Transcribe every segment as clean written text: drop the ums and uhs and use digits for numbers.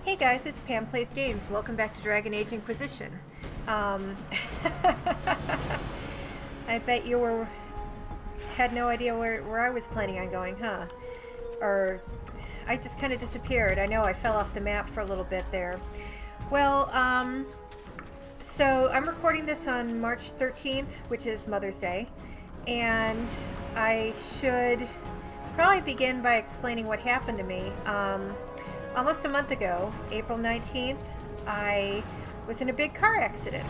Hey guys, it's Pam Plays Games. Welcome back to Dragon Age Inquisition. I bet you had no idea where I was planning on going, huh? Or I just kind of disappeared. I know I fell off the map for a little bit there. Well, so I'm recording this on March 13th, which is Mother's Day, and I should probably begin by explaining what happened to me. Almost a month ago, April 19th, I was in a big car accident.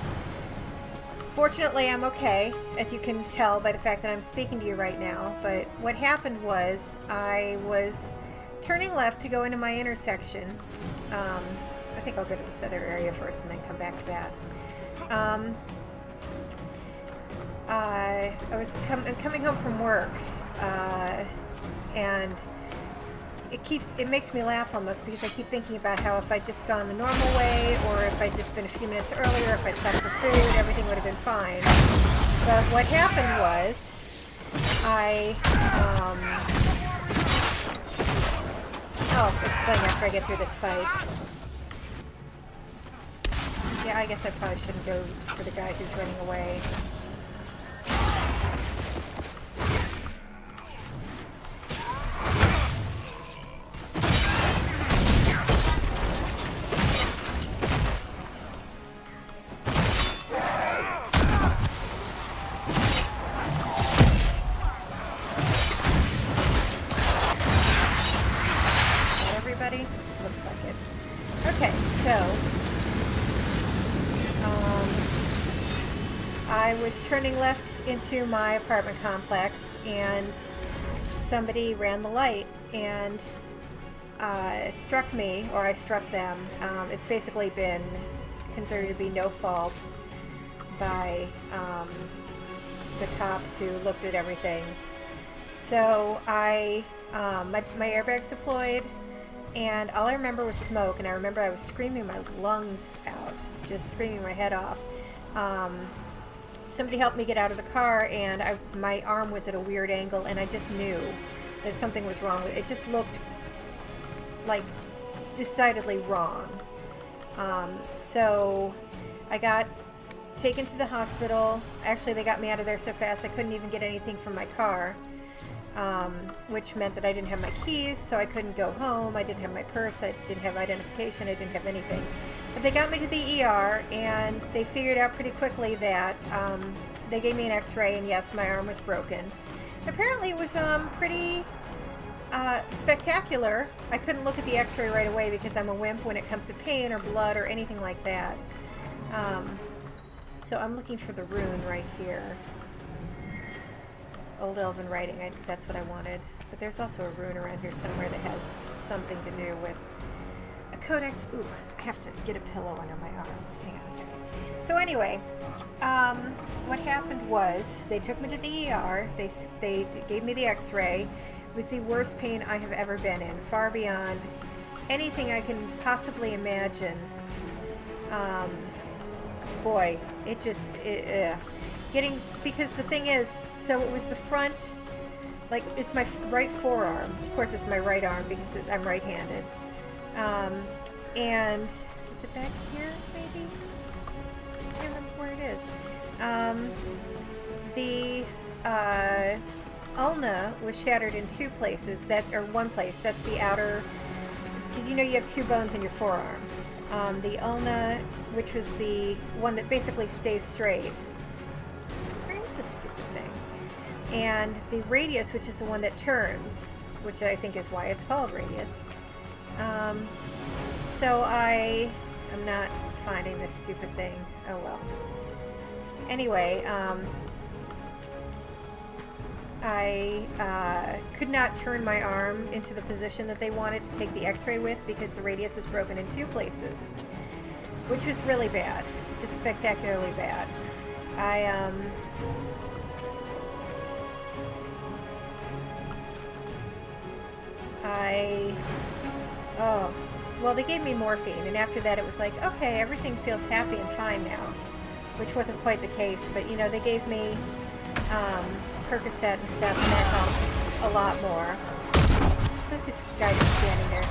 Fortunately, I'm okay, as you can tell by the fact that I'm speaking to you right now. But what happened was I was turning left to go into my intersection. I think I'll go to this other area first and then come back to that. I was coming home from work, and it makes me laugh almost, because I keep thinking about how if I'd just gone the normal way, or if I'd just been a few minutes earlier, if I'd stopped for food, everything would have been fine. But what happened was I'll explain after I get through this fight. Yeah, I guess I probably shouldn't go for the guy who's running away. Looks like it. Okay, so I was turning left into my apartment complex, and somebody ran the light and struck me, or I struck them. It's basically been considered to be no fault by the cops who looked at everything. So my airbags deployed, and all I remember was smoke, and I remember I was screaming my lungs out, just screaming my head off. Somebody helped me get out of the car, and my arm was at a weird angle, and I just knew that something was wrong with it. It just looked like decidedly wrong. So I got taken to the hospital. Actually, they got me out of there so fast I couldn't even get anything from my car. Which meant that I didn't have my keys, so I couldn't go home. I didn't have my purse, I didn't have identification, I didn't have anything. But they got me to the ER, and they figured out pretty quickly that they gave me an x-ray, and yes, my arm was broken. Apparently it was pretty spectacular. I couldn't look at the x-ray right away because I'm a wimp when it comes to pain or blood or anything like that. So I'm looking for the rune right here. Old Elven writing, that's what I wanted. But there's also a rune around here somewhere that has something to do with a codex. Ooh, I have to get a pillow under my arm. Hang on a second. So anyway, what happened was they took me to the ER. They gave me the x-ray. It was the worst pain I have ever been in, far beyond anything I can possibly imagine. Boy, it just... because the thing is, so it was the front, like, it's my right forearm. Of course, it's my right arm because I'm right-handed. And is it back here, maybe? I can't remember where it is. The ulna was shattered in two places, or one place. That's the outer, because you have two bones in your forearm. The ulna, which was the one that basically stays straight. This stupid thing. And the radius, which is the one that turns, which I think is why it's called radius. So I am not finding this stupid thing. Oh well. Anyway, I could not turn my arm into the position that they wanted to take the x-ray with because the radius was broken in two places, which was really bad, just spectacularly bad. Well, they gave me morphine, and after that it was like, okay, everything feels happy and fine now, which wasn't quite the case, but they gave me Percocet and stuff, and that helped a lot more. Look at this guy just standing there.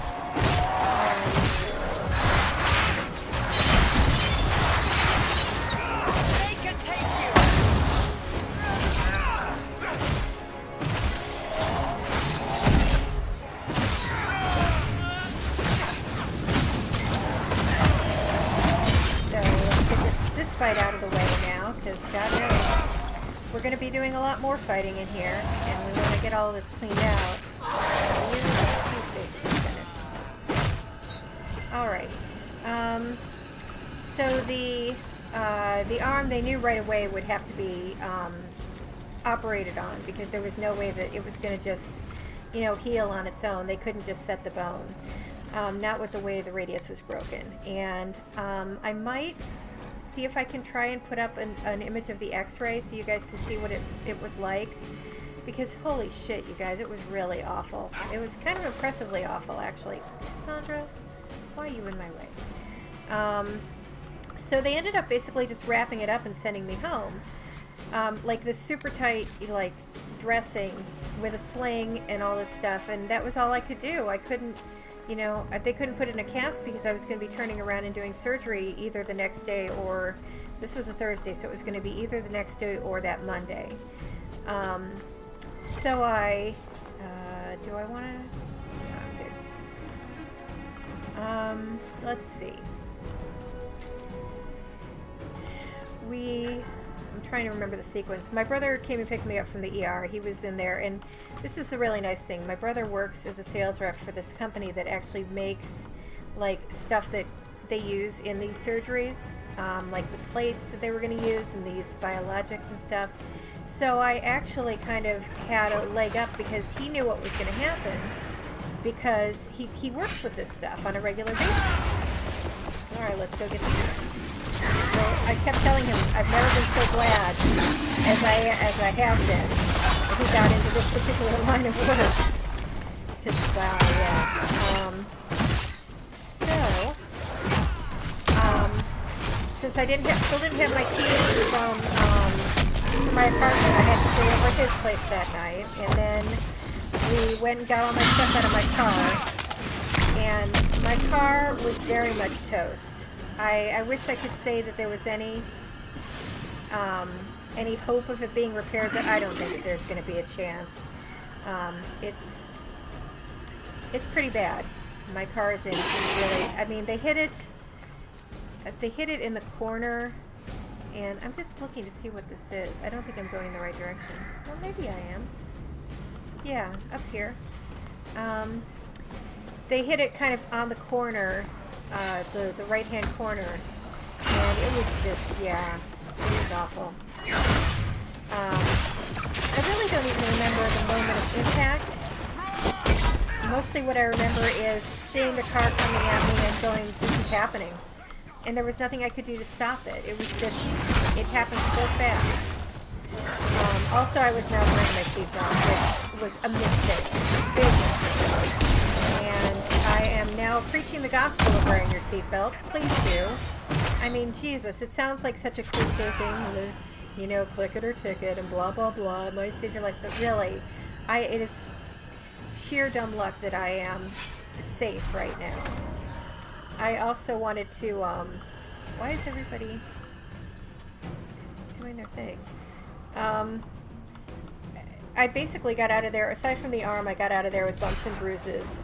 because God knows we're going to be doing a lot more fighting in here, and we want to get all of this cleaned out. He's basically finished. Alright. So the arm they knew right away would have to be operated on, because there was no way that it was going to just, you know, heal on its own. They couldn't just set the bone. Not with the way the radius was broken. And I might see if I can try and put up an image of the x-ray so you guys can see what it was like. Because holy shit, you guys, it was really awful. It was kind of impressively awful, actually. Cassandra, why are you in my way? So they ended up basically just wrapping it up and sending me home. Like this super tight, like, dressing with a sling and all this stuff, and that was all I could do. I couldn't, you know, they couldn't put it in a cast because I was going to be turning around and doing surgery either the next day, or this was a Thursday, so it was going to be either the next day or that Monday. So I, do I want to, no, I'm good. Let's see. I'm trying to remember the sequence. My brother came and picked me up from the ER. He was in there, and this is the really nice thing. My brother works as a sales rep for this company that actually makes, like, stuff that they use in these surgeries, like the plates that they were going to use and these biologics and stuff. So I actually kind of had a leg up because he knew what was going to happen, because he works with this stuff on a regular basis. All right, let's go get some drinks. So I kept telling him I've never been so glad as I have been that he got into this particular line of work. Because, wow, yeah. Since I still didn't have my keys from my apartment, I had to stay over at his place that night. And then we went and got all my stuff out of my car. And my car was very much toast. I wish I could say that there was any hope of it being repaired, but I don't think that there's going to be a chance. It's pretty bad. My car is in really. I mean, they hit it in the corner, and I'm just looking to see what this is. I don't think I'm going the right direction. Well, maybe I am. Yeah, up here. They hit it kind of on the corner. The right-hand corner, and it was just, yeah, it was awful. I really don't even remember the moment of impact. Mostly what I remember is seeing the car coming at me and going, this is happening. And there was nothing I could do to stop it. It was just, it happened so fast. Also, I was not wearing my seatbelt, which was a mistake, a big mistake. And I am now preaching the gospel of wearing your seatbelt. Please do. I mean, Jesus, it sounds like such a cliche thing, you know, click it or ticket and blah, blah, blah. It might seem like, but really, it is sheer dumb luck that I am safe right now. I also wanted to, why is everybody doing their thing? I basically got out of there, aside from the arm, I got out of there with bumps and bruises.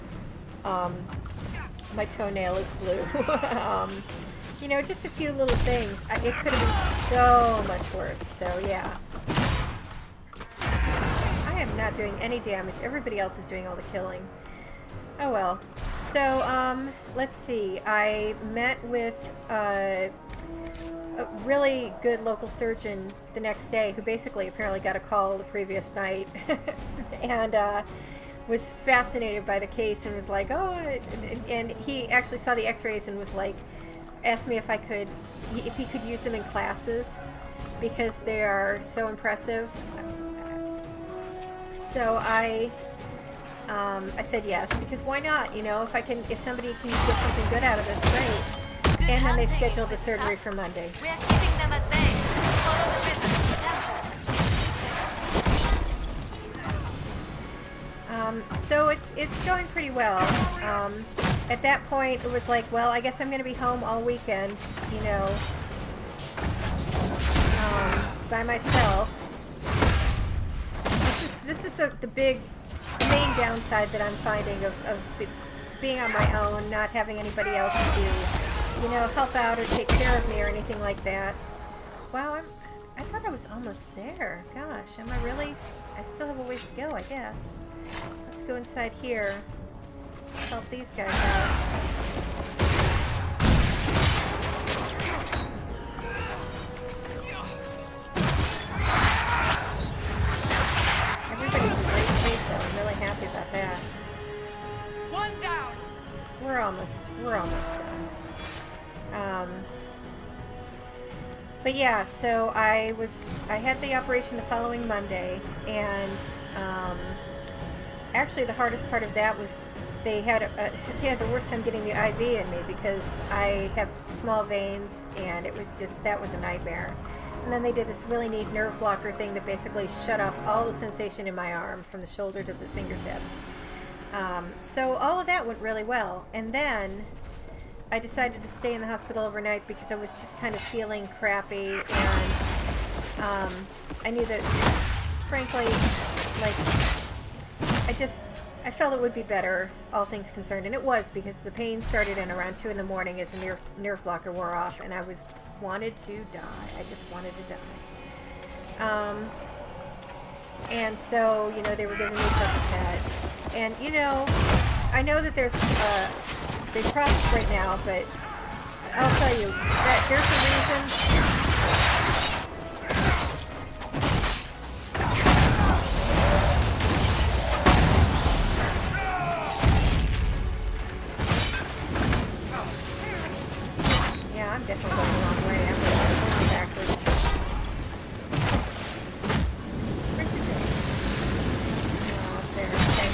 My toenail is blue. You know, just a few little things. It could have been so much worse. So, yeah. I am not doing any damage. Everybody else is doing all the killing. Oh, well. So, let's see. I met with a really good local surgeon the next day who basically apparently got a call the previous night and was fascinated by the case and was like, oh, and he actually saw the x-rays and was like, asked me if he could use them in classes because they are so impressive. So I said yes, because why not? You know, if somebody can get something good out of this, great. And then they scheduled the surgery for Monday. We are keeping them at bay. Follow the rhythm of the temple. So it's going pretty well. At that point, it was like, well, I guess I'm going to be home all weekend, you know, by myself. This is the main downside that I'm finding of being on my own, not having anybody else to, you know, help out or take care of me or anything like that. Wow, I thought I was almost there. Gosh, am I really? I still have a ways to go, I guess. Let's go inside here. Help these guys out. Everybody's in great shape though. I'm really happy about that. One down. We're almost done. But yeah, so I had the operation the following Monday, and actually the hardest part of that was they had the worst time getting the IV in me because I have small veins, and that was a nightmare. And then they did this really neat nerve blocker thing that basically shut off all the sensation in my arm from the shoulder to the fingertips. So all of that went really well. And then I decided to stay in the hospital overnight because I was just kind of feeling crappy, and I knew that, frankly, like, I felt it would be better, all things concerned, and it was, because the pain started in around 2 in the morning as the nerve blocker wore off, and I wanted to die. I just wanted to die. And so, they were giving me Percocet, and I know that there's big problems right now, but I'll tell you that there's a reason. Yeah, I'm definitely going the wrong way. I'm going backwards. Where did it go? Oh, up there. Okay.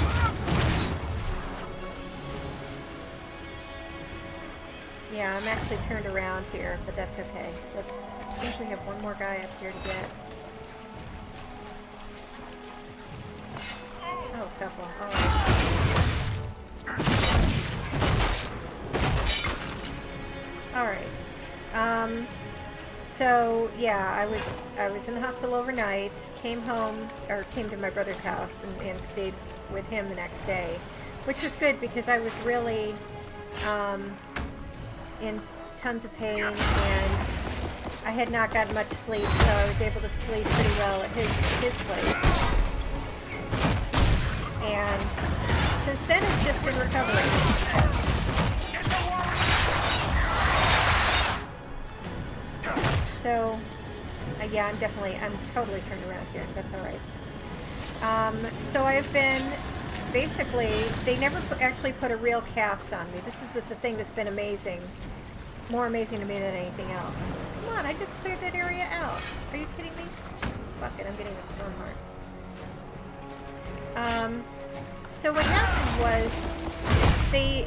Yeah, I'm actually turned around here, but that's okay. I think we have one more guy up here to get. Oh, a couple. All right. So yeah, I was in the hospital overnight. Came to my brother's house and stayed with him the next day, which was good because I was really in tons of pain, and I had not gotten much sleep, so I was able to sleep pretty well at his place. And since then, it's just been recovering. So, yeah, I'm totally turned around here. That's all right. So I've been, basically, they never actually put a real cast on me. This is the thing that's been amazing. More amazing to me than anything else. Come on, I just cleared that area out. Are you kidding me? Fuck it, I'm getting the storm heart. So what happened was, they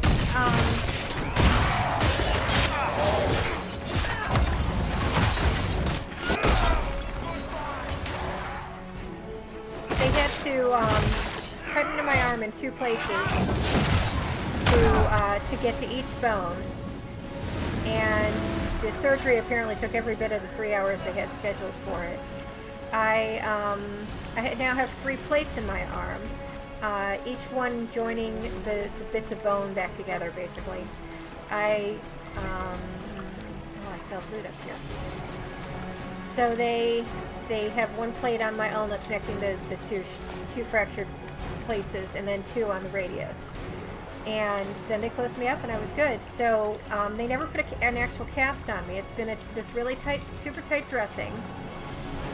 had to cut into my arm in 2 places to get to each bone, and the surgery apparently took every bit of the 3 hours they had scheduled for it. I now have 3 plates in my arm, each one joining the bits of bone back together, basically. I still have fluid up here. So they have 1 plate on my ulna connecting the two fractured places, and then 2 on the radius. And then they closed me up, and I was good. So they never put an actual cast on me. It's been this really tight, super tight dressing.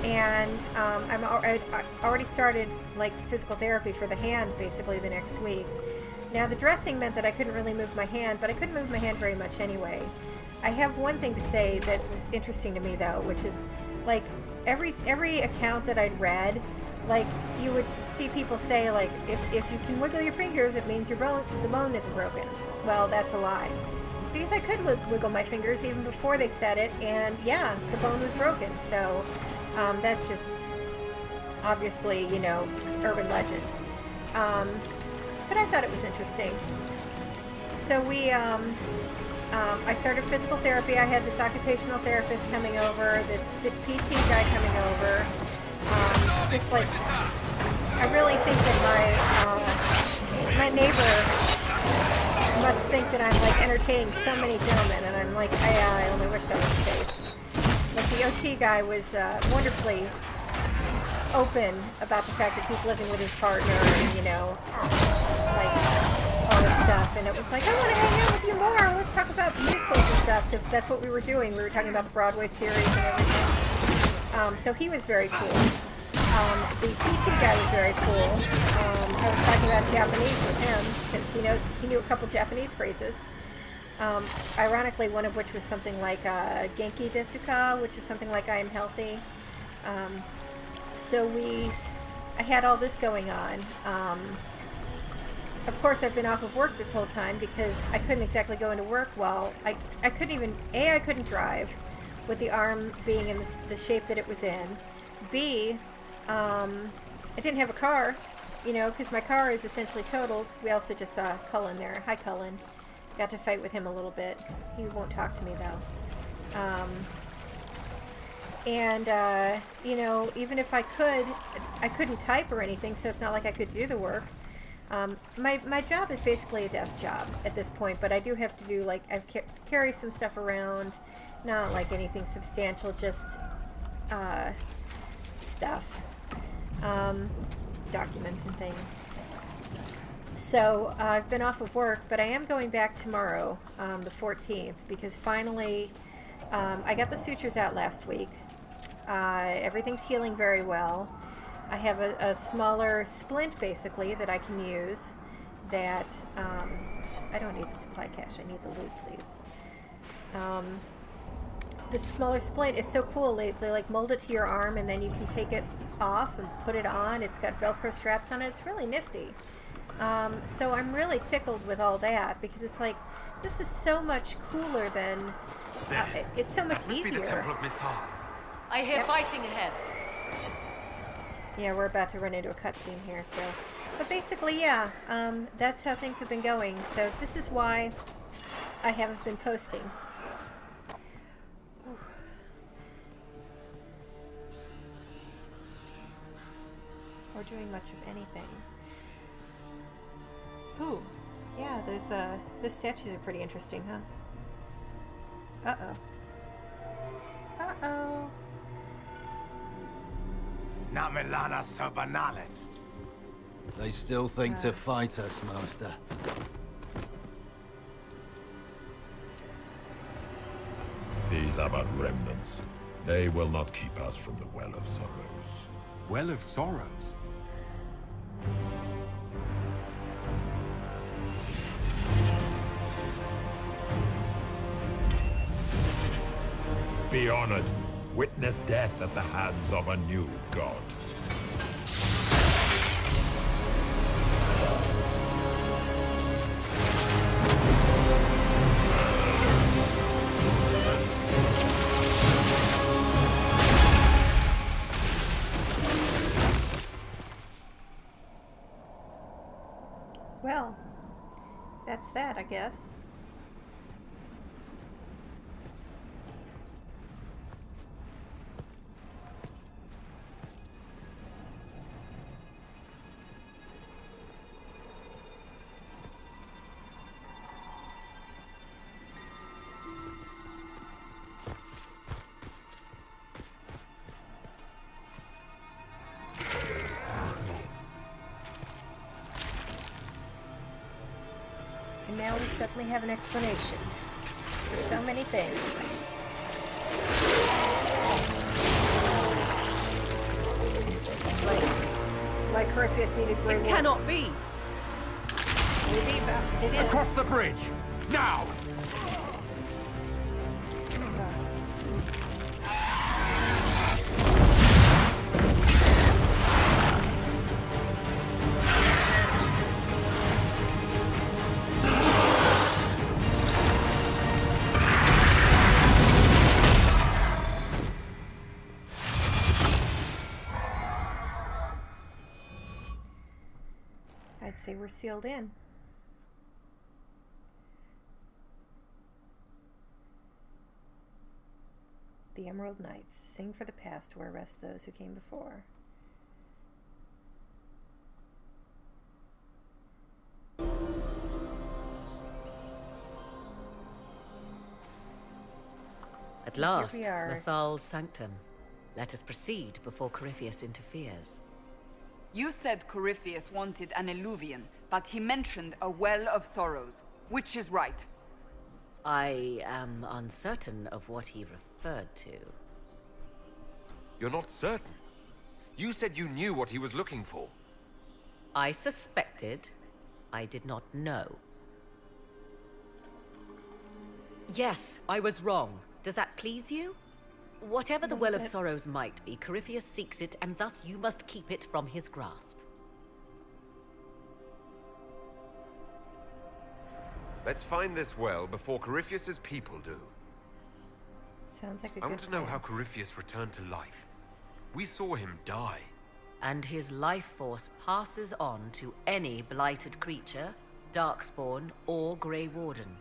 And I already started physical therapy for the hand basically the next week. Now the dressing meant that I couldn't really move my hand, but I couldn't move my hand very much anyway. I have one thing to say that was interesting to me though, which is every account that I'd read, you would see people say if you can wiggle your fingers, it means the bone isn't broken. Well, that's a lie, because I could wiggle my fingers even before they said it, and yeah, the bone was broken. So that's just obviously urban legend, but I thought it was interesting. So I started physical therapy. I had this occupational therapist coming over, this PT guy coming over. I really think that my neighbor must think that I'm entertaining so many gentlemen, and I'm I only wish that was the case. Like the OT guy was wonderfully open about the fact that he's living with his partner and, you know, like all this stuff. And it was like, I want to hang out with you more. Let's talk about musicals and stuff, because that's what we were doing. We were talking about the Broadway series and everything. So he was very cool. The PT guy was very cool. I was talking about Japanese with him because he knew a couple Japanese phrases. Ironically, one of which was something like Genki desu ka, which is something like I am healthy. So I had all this going on. Of course, I've been off of work this whole time because I couldn't exactly go into work well. I couldn't even, I couldn't drive with the arm being in the shape that it was in. B, I didn't have a car, you know, because my car is essentially totaled. We also just saw Cullen there. Hi, Cullen. Got to fight with him a little bit. He won't talk to me, though. You know, even if I couldn't type or anything, so it's not like I could do the work. My job is basically a desk job at this point, but I do have to do, like, I carry some stuff around, not like anything substantial, just stuff, documents and things. So I've been off of work, but I am going back tomorrow, the 14th, because finally I got the sutures out last week. Everything's healing very well. I have a smaller splint, basically, that I can use that, I don't need the supply cache, I need the loot, please. The smaller splint is so cool. They like mold it to your arm and then you can take it off and put it on. It's got Velcro straps on it. It's really nifty. So I'm really tickled with all that because it's like, this is so much cooler than, it's so much easier. Be the Temple of Mythal. I hear fighting ahead. Yeah, we're about to run into a cutscene here, so. But basically, yeah, that's how things have been going. So this is why I haven't been posting. Or doing much of anything. Ooh, yeah, those statues are pretty interesting, huh? Uh-oh. Uh-oh. Namelana Sabanale. They still think to fight us, Master. These are but remnants. They will not keep us from the Well of Sorrows. Well of Sorrows? Be honored. Witness death at the hands of a new god. Well, that's that, I guess. And now we suddenly have an explanation for so many things. Like Corypheus needed gray It cannot be. Maybe, but it is. Across the bridge! Now! I'd say we're sealed in. The Emerald Knights sing for the past where rest those who came before. At last, Here we are. Mythal's sanctum. Let us proceed before Corypheus interferes. You said Corypheus wanted an eluvian, but he mentioned a well of sorrows. Which is right? I am uncertain of what he referred to. You're not certain? You said you knew what he was looking for. I suspected. I did not know. Yes, I was wrong. Does that please you? Whatever the Well of Sorrows might be, Corypheus seeks it, and thus you must keep it from his grasp. Let's find this well before Corypheus's people do. Sounds like a I good want to know plan. how Corypheus returned to life. We saw him die. And his life force passes on to any blighted creature, darkspawn, or Grey Warden.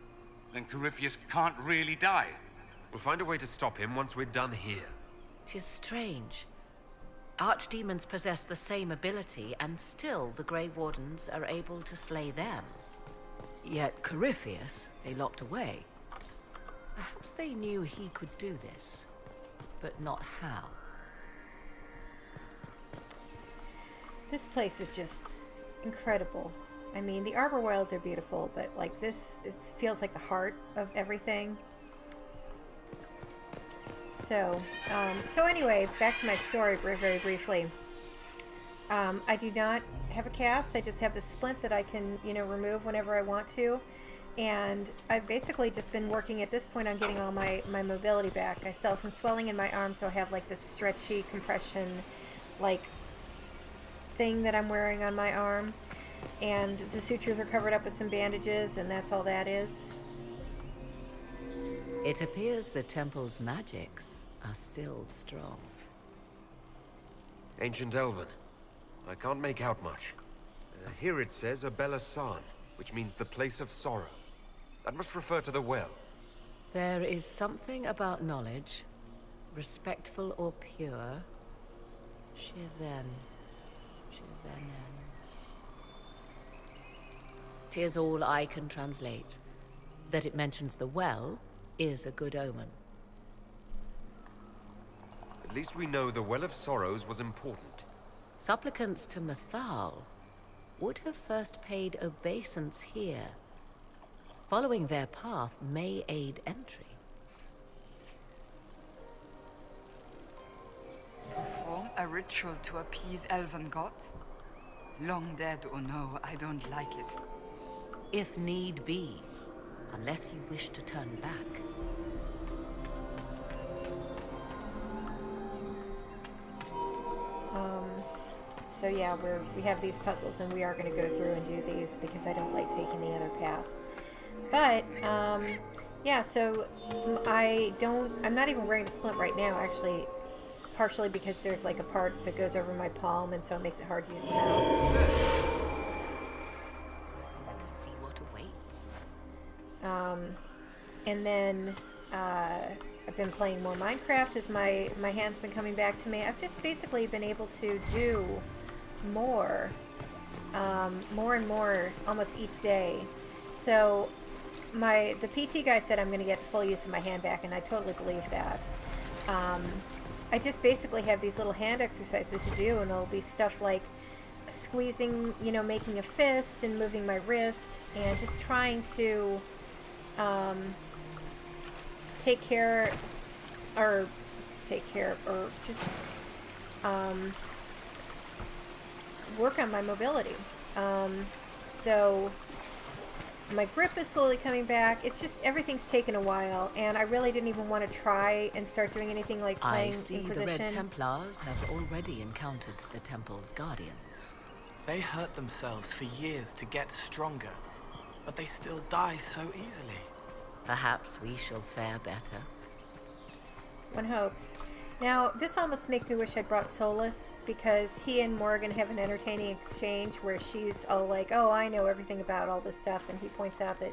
Then Corypheus can't really die. We'll find a way to stop him once we're done here. 'Tis strange. Archdemons possess the same ability, and still the Grey Wardens are able to slay them. Yet Corypheus, they locked away. Perhaps they knew he could do this, but not how. This place is just incredible. I mean, the Arbor Wilds are beautiful, but like this, it feels like the heart of everything. So anyway, back to my story very briefly. I do not have a cast. I just have the splint that I can, remove whenever I want to. And I've basically just been working at this point on getting all my mobility back. I still have some swelling in my arm, so I have like this stretchy compression, like, thing that I'm wearing on my arm. And the sutures are covered up with some bandages, and that's all that is. It appears the temple's magics are still strong. Ancient Elven. I can't make out much. Here it says Abella San, which means the place of sorrow. That must refer to the well. There is something about knowledge, respectful or pure. Shiven. 'Tis all I can translate. That it mentions the well is a good omen. At least we know the Well of Sorrows was important. Supplicants to Mythal would have first paid obeisance here. Following their path may aid entry. Perform a ritual to appease elven gods? Long dead or no, I don't like it. If need be, unless you wish to turn back. So yeah, we have these puzzles, and we are going to go through and do these because I don't like taking the other path. But yeah, so I'm not even wearing the splint right now, actually, partially because there's like a part that goes over my palm, and so it makes it hard to use the mouse. See what awaits. And then I've been playing more Minecraft as my hand's been coming back to me. I've just basically been able to do more and more almost each day. So the PT guy said I'm going to get the full use of my hand back, and I totally believe that. I just basically have these little hand exercises to do, and it'll be stuff like squeezing, making a fist and moving my wrist, and just trying to work on my mobility. So my grip is slowly coming back. It's just everything's taken a while, and I really didn't even want to try and start doing anything like playing I see Inquisition. the Red Templars have already encountered the temple's guardians. They hurt themselves for years to get stronger, but they still die so easily. Perhaps we shall fare better. One hopes. Now, this almost makes me wish I'd brought Solus, because he and Morrigan have an entertaining exchange where she's all like, oh, I know everything about all this stuff, and he points out that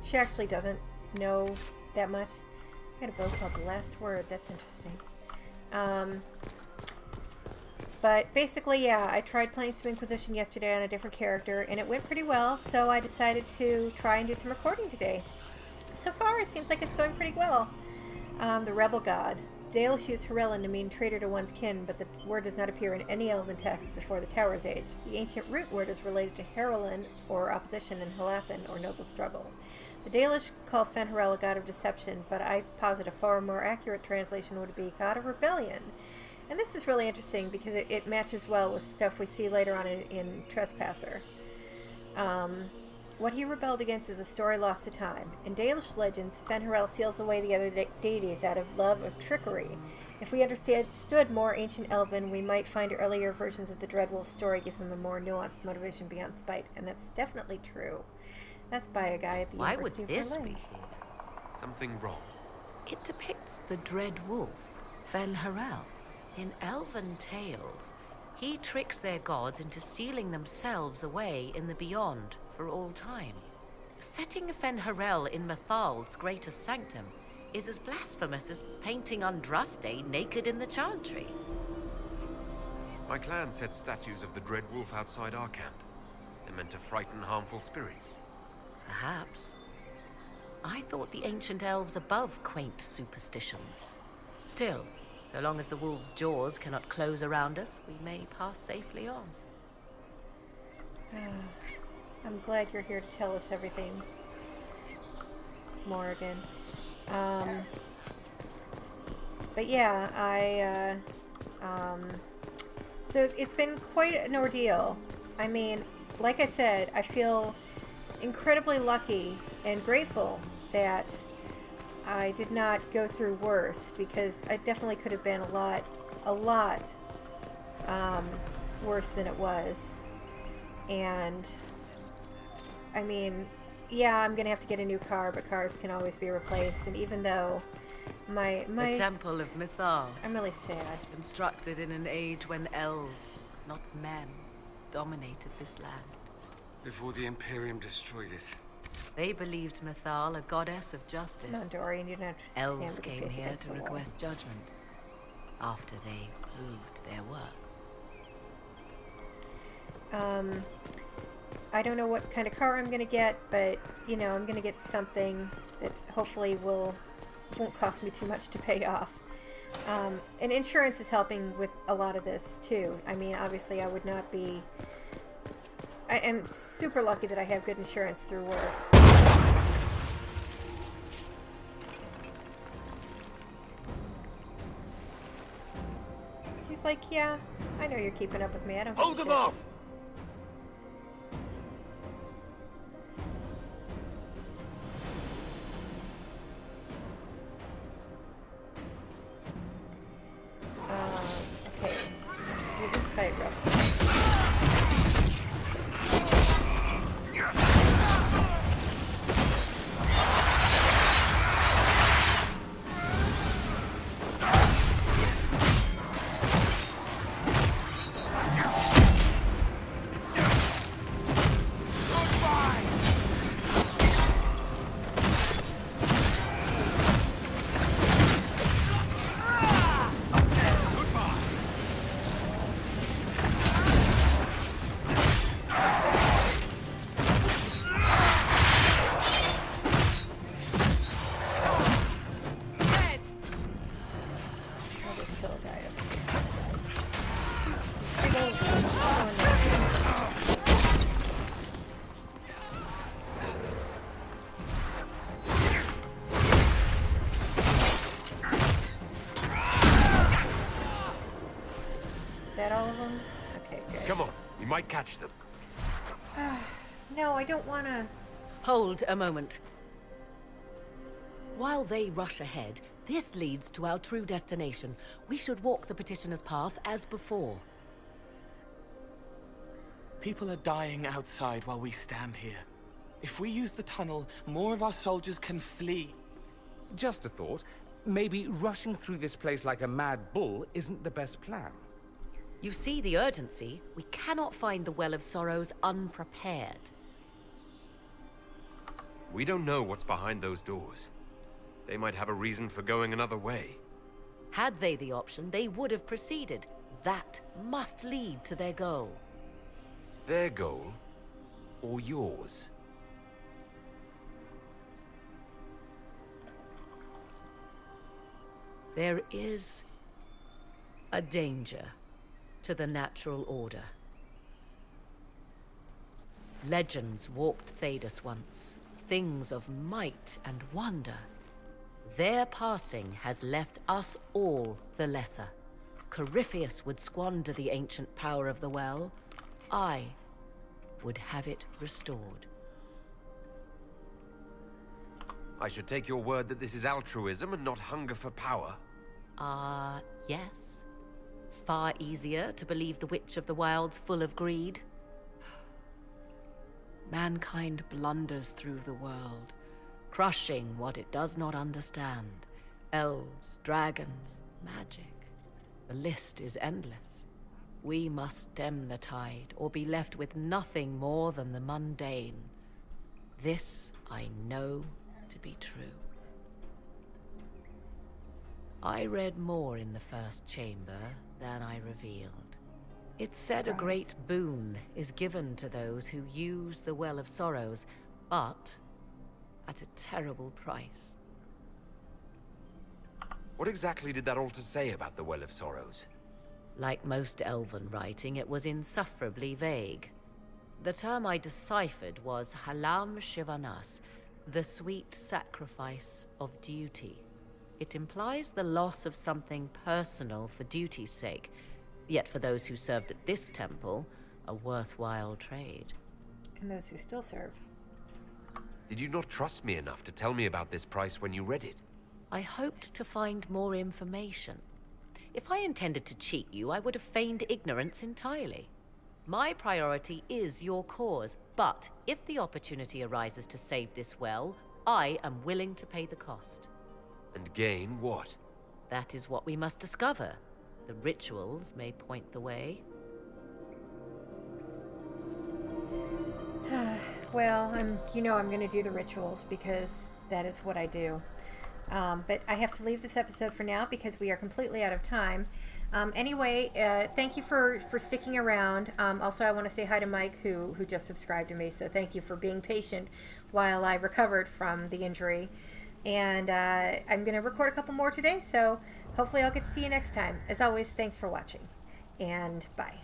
she actually doesn't know that much. I got a bow called The Last Word. That's interesting. But basically, yeah, I tried playing some Inquisition yesterday on a different character, and it went pretty well, so I decided to try and do some recording today. So far, it seems like it's going pretty well. The rebel god. The Dalish use Harellan to mean traitor to one's kin, but the word does not appear in any elven text before the Tower's Age. The ancient root word is related to Harellan, or opposition, and Halathan, or noble struggle. The Dalish call Fen'Harel a god of deception, but I posit a far more accurate translation would be god of rebellion. And this is really interesting because it matches well with stuff we see later on in Trespasser. What he rebelled against is a story lost to time. In Dalish legends, Fen'Harel seals away the other deities out of love of trickery. If we understood more ancient Elven, we might find earlier versions of the Dreadwolf story give him a more nuanced motivation beyond spite, and that's definitely true. That's by a guy at the Why University would of this Berlin. be here? Something wrong. It depicts the Dread Wolf, Fen'Harel. In elven tales, he tricks their gods into sealing themselves away in the beyond for all time. Setting Fen'Harel in Mythal's greatest sanctum is as blasphemous as painting Andraste naked in the chantry. My clan set statues of the Dread Wolf outside our camp. They're meant to frighten harmful spirits. Perhaps. I thought the ancient elves above quaint superstitions. Still, so long as the wolf's jaws cannot close around us, we may pass safely on. I'm glad you're here to tell us everything, Morrigan. But yeah, so it's been quite an ordeal. I mean, like I said, I feel incredibly lucky and grateful that I did not go through worse, because I definitely could have been a lot worse than it was. And I mean, yeah, I'm gonna have to get a new car, but cars can always be replaced. And even though my The Temple of Mythal, I'm really sad. constructed in an age when elves, not men, dominated this land. Before the Imperium destroyed it. They believed Mythal a goddess of justice. No, Dorian, you don't have to stand Elves with your came face here against to the wall. request judgment after they proved their work. I don't know what kind of car I'm gonna get, but you know, I'm gonna get something that hopefully won't cost me too much to pay off. And insurance is helping with a lot of this too. I mean, obviously I would not be... I am super lucky that I have good insurance through work. He's like, yeah, I know you're keeping up with me. I don't give a Hold them shit." off! Okay. Do this fight real quick. Oh, there's still a guy up here. Big old one. Is that all of them? Okay, good. Come on, we might catch them. No, I don't want to... Hold a moment. While they rush ahead, this leads to our true destination. We should walk the petitioner's path as before. People are dying outside while we stand here. If we use the tunnel, more of our soldiers can flee. Just a thought. Maybe rushing through this place like a mad bull isn't the best plan. You see the urgency. We cannot find the Well of Sorrows unprepared. We don't know what's behind those doors. They might have a reason for going another way. Had they the option, they would have proceeded. That must lead to their goal. Their goal, or yours? There is a danger to the natural order. Legends walked Thedas once, things of might and wonder. Their passing has left us all the lesser. Corypheus would squander the ancient power of the well. I would have it restored. I should take your word that this is altruism and not hunger for power. Yes. Far easier to believe the Witch of the Wild's full of greed. Mankind blunders through the world, crushing what it does not understand. Elves, dragons, magic. The list is endless. We must stem the tide, or be left with nothing more than the mundane. This I know to be true. I read more in the first chamber than I revealed. It said a great boon is given to those who use the Well of Sorrows, but at a terrible price. What exactly did that altar say about the Well of Sorrows? Like most elven writing, it was insufferably vague. The term I deciphered was Halam Shivanas, the sweet sacrifice of duty. It implies the loss of something personal for duty's sake, yet for those who served at this temple, a worthwhile trade. And those who still serve. Did you not trust me enough to tell me about this price when you read it? I hoped to find more information. If I intended to cheat you, I would have feigned ignorance entirely. My priority is your cause, but if the opportunity arises to save this well, I am willing to pay the cost. And gain what? That is what we must discover. The rituals may point the way. Well, I'm going to do the rituals because that is what I do. But I have to leave this episode for now because we are completely out of time. Anyway, thank you for sticking around. Also, I want to say hi to Mike, who just subscribed to me. So thank you for being patient while I recovered from the injury. And I'm going to record a couple more today. So hopefully I'll get to see you next time. As always, thanks for watching. And bye.